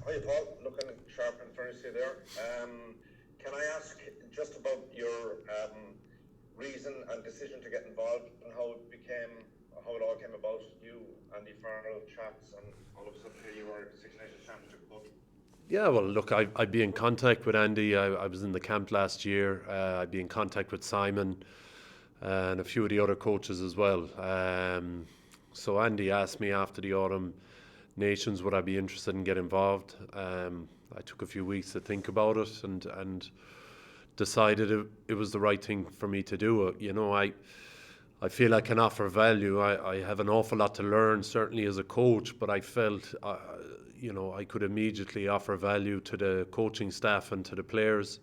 Hi, Paul. Looking sharp and fancy there. Can I ask just about your reason and decision to get involved and how it all came about? You, Andy Farrell, chats, and all of a sudden here you are at the Six Nations Championship coach. Yeah, well, look, I'd be in contact with Andy. I was in the camp last year. I'd be in contact with Simon and a few of the other coaches as well. So Andy asked me after the autumn nations would I be interested in get involved. I took a few weeks to think about it and decided it was the right thing for me to do. I feel I can offer value. I have an awful lot to learn, certainly as a coach, but I felt, I could immediately offer value to the coaching staff and to the players.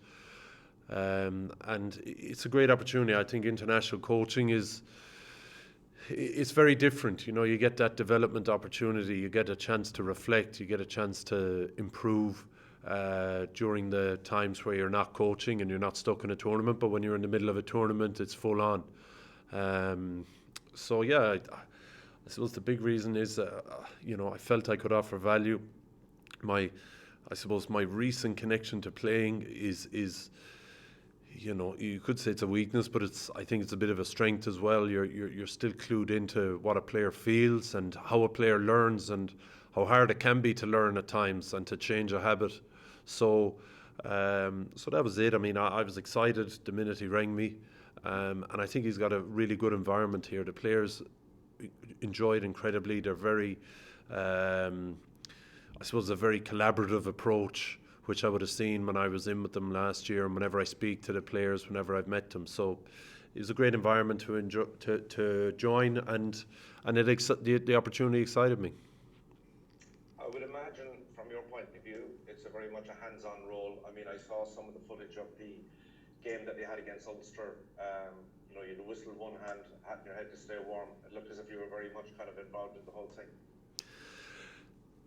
And it's a great opportunity. I think international coaching it's very different. You get that development opportunity, you get a chance to reflect, you get a chance to improve during the times where you're not coaching and you're not stuck in a tournament. But when you're in the middle of a tournament, it's full on. So yeah, I suppose the big reason is, I felt I could offer value. I suppose my recent connection to playing is you could say it's a weakness, but I think it's a bit of a strength as well. You're still clued into what a player feels and how a player learns and how hard it can be to learn at times and to change a habit. So that was it. I mean, I was excited the minute he rang me, and I think he's got a really good environment here. The players enjoy it incredibly. They're very, I suppose, a very collaborative approach, which I would have seen when I was in with them last year and whenever I speak to the players, whenever I've met them. So it was a great environment to enjoy, to join, and the opportunity excited me. I would imagine, from your point of view, it's a very much a hands-on role. I mean, I saw some of the footage of the game that they had against Ulster. You had to whistle one hand, hat in your head to stay warm. It looked as if you were very much kind of involved in the whole thing.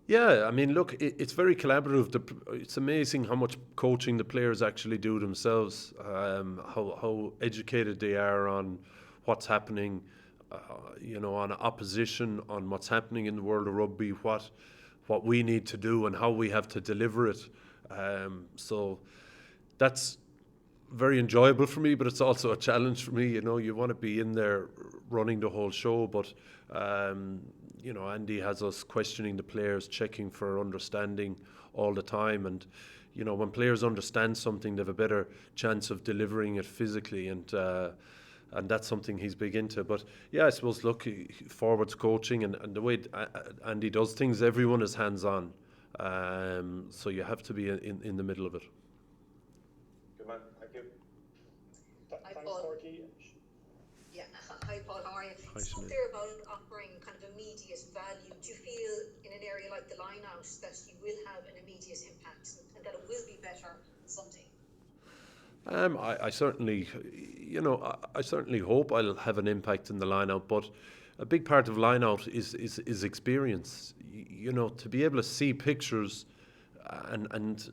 Yeah, I mean, look, it's very collaborative. It's amazing how much coaching the players actually do themselves, how educated they are on what's happening, on opposition, on what's happening in the world of rugby, what we need to do and how we have to deliver it. So that's very enjoyable for me, but it's also a challenge for me. You want to be in there running the whole show, but Andy has us questioning the players, checking for understanding all the time, and when players understand something, they have a better chance of delivering it physically, and that's something he's big into. But yeah, I suppose, look, forwards coaching and the way Andy does things, everyone is hands on, so you have to be in the middle of it. Good man, thank you. Hi, Paul. Yeah, hi Paul, how are you? Hi, You spoke Sinead. there about offering kind of immediate value. Do you feel in an area like the Lineout that you will have an immediate impact and that it will be better someday? I certainly, I certainly hope I'll have an impact in the line-out, but a big part of line-out is experience. To be able to see pictures and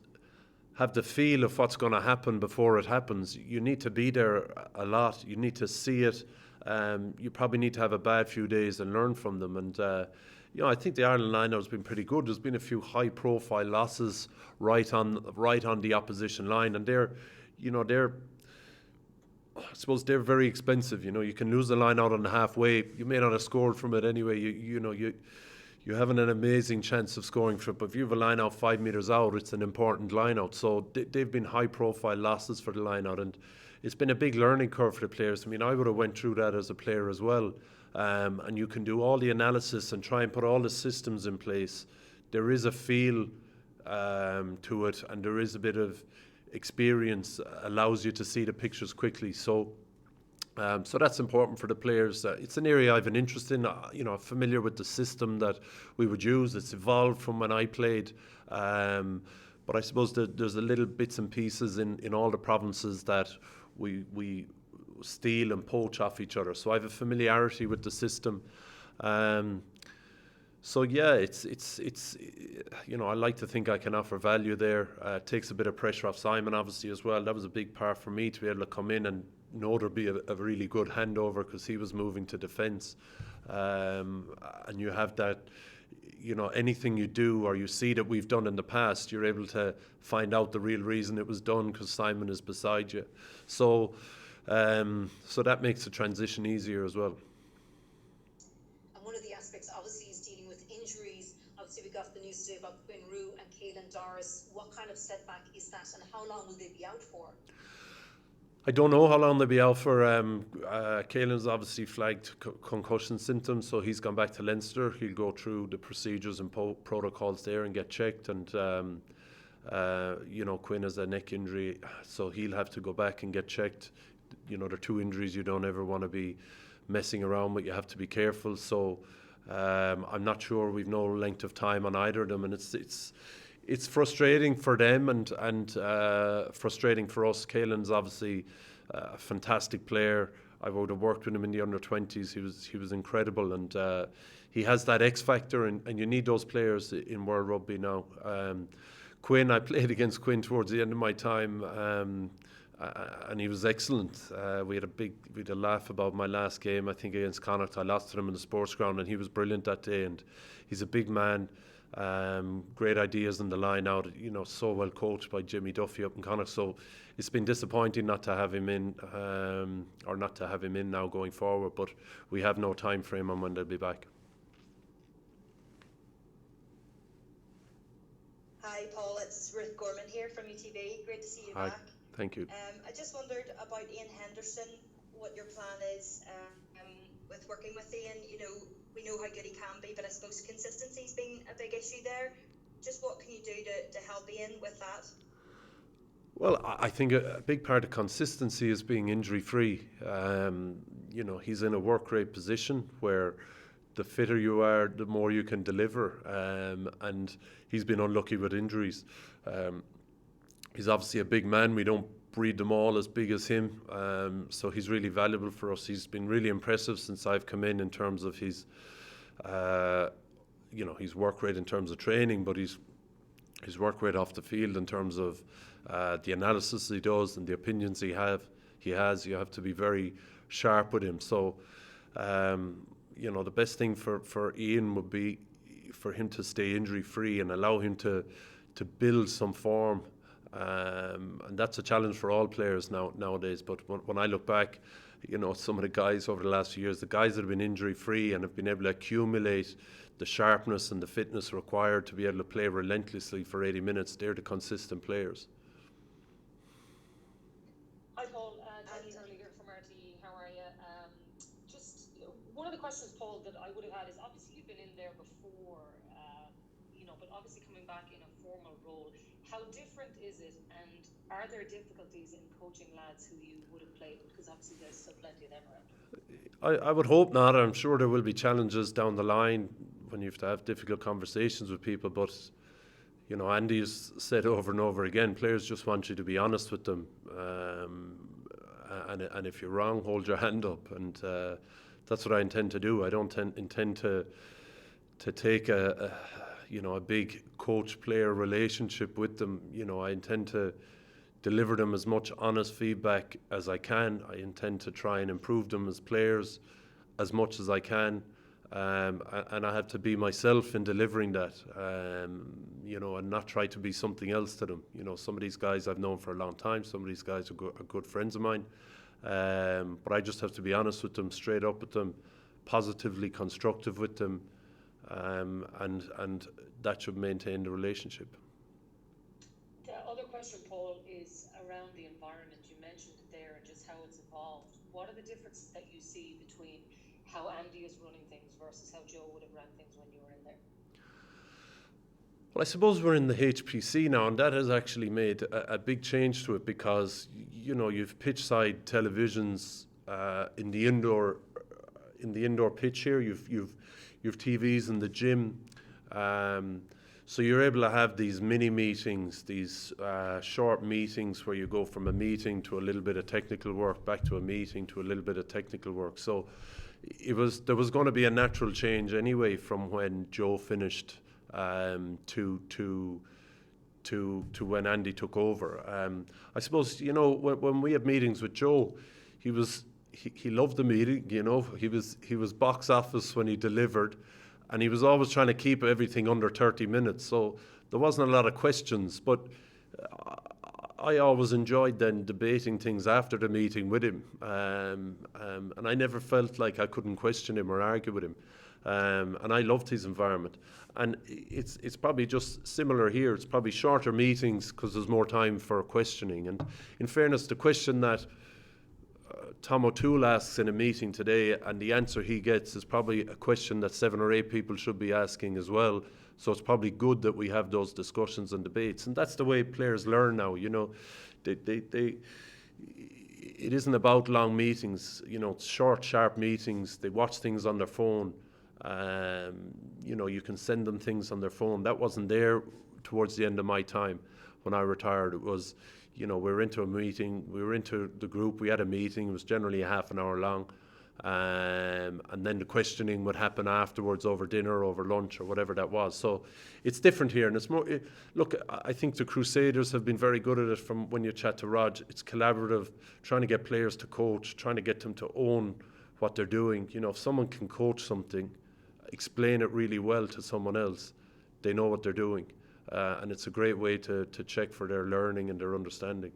have the feel of what's going to happen before it happens. You need to be there a lot. You need to see it. You probably need to have a bad few days and learn from them. And I think the Ireland line-out has been pretty good. There's been a few high-profile losses right on the opposition line, and they're I suppose they're very expensive. You can lose the line out on the halfway. You may not have scored from it anyway. You haven't an amazing chance of scoring from it. But if you have a line out 5 metres out, it's an important line out. So they've been high profile losses for the line out, and it's been a big learning curve for the players. I mean, I would have went through that as a player as well. And you can do all the analysis and try and put all the systems in place. There is a feel to it, and there is a bit of experience allows you to see the pictures quickly. So that's important for the players. It's an area I've an interest in. I'm familiar with the system that we would use. It's evolved from when I played. But I suppose that there's a little bits and pieces in all the provinces that we steal and poach off each other. So I have a familiarity with the system. So yeah, it's I like to think I can offer value there. It takes a bit of pressure off Simon, obviously, as well. That was a big part for me to be able to come in and know there'd be a really good handover because he was moving to defence. And you have that, you know, anything you do or you see that we've done in the past, you're able to find out the real reason it was done because Simon is beside you. So, so that makes the transition easier as well. And one of the aspects, obviously, is dealing with injuries. Obviously, we got the news today about Quinn Rue and Caelan Doris. What kind of setback is that, and how long will they be out for? I don't know how long they'll be out for. Caelan's obviously flagged concussion symptoms, so he's gone back to Leinster. He'll go through the procedures and protocols there and get checked. And you know, Quinn has a neck injury, so he'll have to go back and get checked. You know, they're two injuries you don't ever want to be messing around with. You have to be careful. So I'm not sure. We've no length of time on either of them, and it's frustrating for them and frustrating for us. Caelan's obviously a fantastic player. I would have worked with him in the under-20s. He was incredible, and he has that X factor, and you need those players in World Rugby now. Quinn, I played against Quinn towards the end of my time, and he was excellent. We had a laugh about my last game, I think against Connacht. I lost to him in the sports ground, and he was brilliant that day. And he's a big man. Great ideas in the line out, you know, so well coached by Jimmy Duffy up in Connacht. So it's been disappointing not to have him in, or not to have him in now going forward. But we have no time frame on when they'll be back. Hi, Paul. It's Ruth Gorman here from UTV. Great to see you Hi. back. Thank you. I just wondered about Ian Henderson, what your plan is with working with Ian. You know, we know how good he can be, but I suppose consistency's been a big issue there. Just what can you do to help Ian with that? Well, I think a big part of consistency is being injury-free. You know, he's in a work rate position where the fitter you are, the more you can deliver. And he's been unlucky with injuries. He's obviously a big man. We don't breed them all as big as him. So he's really valuable for us. He's been really impressive since I've come in terms of his, you know, his work rate in terms of training, but his work rate off the field in terms of the analysis he does and the opinions he has. You have to be very sharp with him. So, you know, the best thing for Ian would be for him to stay injury-free and allow him to build some form. And that's a challenge for all players nowadays. But when I look back, you know, some of the guys over the last few years, the guys that have been injury-free and have been able to accumulate the sharpness and the fitness required to be able to play relentlessly for 80 minutes, they're the consistent players. Hi Paul, Danny Hurley here from RTE, how are you? Just one of the questions, Paul, that I would have had is obviously you've been in there before, you know, but obviously coming back in a formal role, how different is it, and are there difficulties in coaching lads who you would have played with? Because obviously there's still plenty of them around. I would hope not. I'm sure there will be challenges down the line when you have to have difficult conversations with people, but you know, Andy's said over and over again, players just want you to be honest with them, and if you're wrong, hold your hand up, and that's what I intend to do. I don't intend to take a big coach-player relationship with them. You know, I intend to deliver them as much honest feedback as I can. I intend to try and improve them as players as much as I can. And I have to be myself in delivering that, you know, and not try to be something else to them. You know, some of these guys I've known for a long time. Some of these guys are good friends of mine. But I just have to be honest with them, straight up with them, positively constructive with them, and that should maintain the relationship. The other question, Paul, is around the environment. You mentioned it there and just how it's evolved. What are the differences that you see between how Andy is running things versus how Joe would have run things when you were in there? Well, I suppose we're in the HPC now, and that has actually made a big change to it because, you know, you've pitch side televisions in the indoor pitch here. You've TVs in the gym, so you're able to have these mini meetings, these short meetings where you go from a meeting to a little bit of technical work, back to a meeting to a little bit of technical work. So there was going to be a natural change anyway from when Joe finished to when Andy took over. I suppose, you know, when we had meetings with Joe, he loved the meeting. You know, he was box office when he delivered, and he was always trying to keep everything under 30 minutes. So there wasn't a lot of questions, but I always enjoyed then debating things after the meeting with him, and I never felt like I couldn't question him or argue with him, and I loved his environment. And it's probably just similar here. It's probably shorter meetings because there's more time for questioning. And in fairness, the question that Tom O'Toole asks in a meeting today, and the answer he gets is probably a question that 7 or 8 people should be asking as well. So it's probably good that we have those discussions and debates, and that's the way players learn now. You know, it isn't about long meetings. You know, it's short, sharp meetings. They watch things on their phone. You know, you can send them things on their phone. That wasn't there towards the end of my time when I retired. It was, you know, we were into a meeting, we were into the group, we had a meeting, it was generally a half an hour long, and then the questioning would happen afterwards over dinner, over lunch, or whatever that was. So it's different here, and it's more, look, I think the Crusaders have been very good at it from when you chat to Rog. It's collaborative, trying to get players to coach, trying to get them to own what they're doing. You know, if someone can coach something, explain it really well to someone else, they know what they're doing. And it's a great way to check for their learning and their understanding.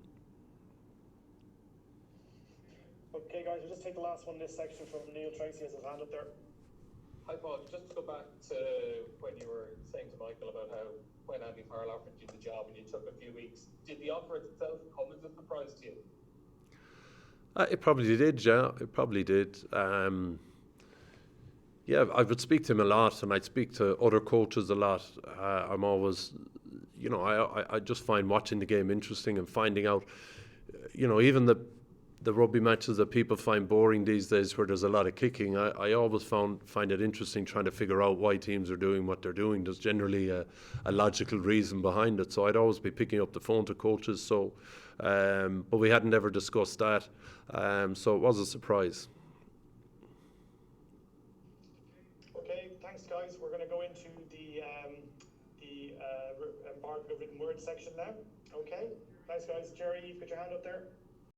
Okay, guys, we'll just take the last one in this section from Neil Tracy has his hand up there. Hi, Paul. Just to go back to when you were saying to Michael about how when Andy Farrell offered you the job and you took a few weeks, did the offer itself come as a surprise to you? It probably did, yeah. It probably did. Yeah, I would speak to him a lot, and I'd speak to other coaches a lot. I'm always, you know, I just find watching the game interesting and finding out, you know, even the rugby matches that people find boring these days where there's a lot of kicking, I always find it interesting trying to figure out why teams are doing what they're doing. There's generally a logical reason behind it. So I'd always be picking up the phone to coaches. So, but we hadn't ever discussed that. So it was a surprise. Okay, thanks, guys. We're going to go into the part of the written word section now. Okay, thanks, guys. Jerry, you've got your hand up there.